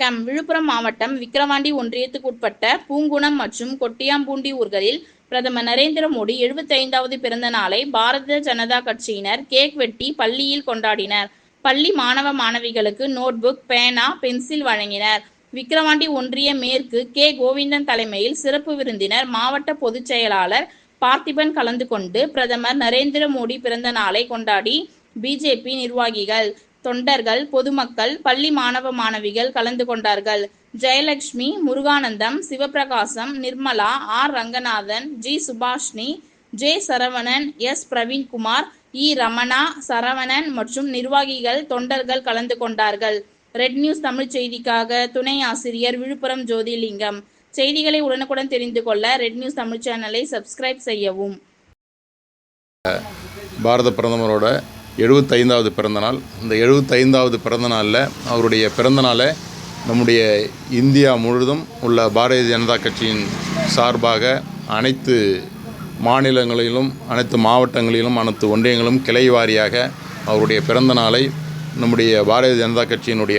வட்டம் விழுப்புரம் மாவட்டம் விக்கிரவாண்டி ஒன்றியத்துக்குட்பட்ட பூங்குணம் மற்றும் கொட்டியாம்பூண்டி ஊர்களில் பிரதமர் நரேந்திர மோடி 75வது பிறந்த நாளை பாரதிய ஜனதா கட்சியினர் கேக் வெட்டி பள்ளியில் கொண்டாடினர். பள்ளி மாணவ மாணவிகளுக்கு நோட்புக், பேனா, பென்சில் வழங்கினர். விக்கிரவாண்டி ஒன்றிய மேற்கு கே. கோவிந்தன் தலைமையில் சிறப்பு விருந்தினர் மாவட்ட பொதுச் செயலாளர் பார்த்திபன் கலந்து கொண்டு பிரதமர் நரேந்திர மோடி பிறந்த நாளை கொண்டாடி பி.ஜே.பி. நிர்வாகிகள், தொண்டர்கள், பொதுமக்கள், பள்ளி மாணவ மாணவிகள் கலந்து கொண்டார்கள். Jayalakshmi, Muruganandam, Sivaprakasam, Nirmala, R. Ranganathan, G. Subashini, J. Saravanan, S. Praveenkumar, E. Ramana, Saravanan மற்றும் நிர்வாகிகள், தொண்டர்கள் கலந்து கொண்டார்கள். ரெட் நியூஸ் தமிழ் செய்திக்காக துணை ஆசிரியர் விழுப்புரம் ஜோதிலிங்கம். செய்திகளை உடனுக்குடன் தெரிந்து கொள்ள ரெட் நியூஸ் தமிழ் சேனலை சப்ஸ்கிரைப் செய்யவும். பாரத பிரதமரோட 75வது பிறந்தநாள். இந்த 75வது பிறந்தநாளில் அவருடைய பிறந்தநாளை நம்முடைய இந்தியா முழுவதும் உள்ள பாரதிய ஜனதா கட்சியின் சார்பாக அனைத்து மாநிலங்களிலும், அனைத்து மாவட்டங்களிலும், அனைத்து ஒன்றியங்களும் கிளை வாரியாக அவருடைய பிறந்த நாளை நம்முடைய பாரதிய ஜனதா கட்சியினுடைய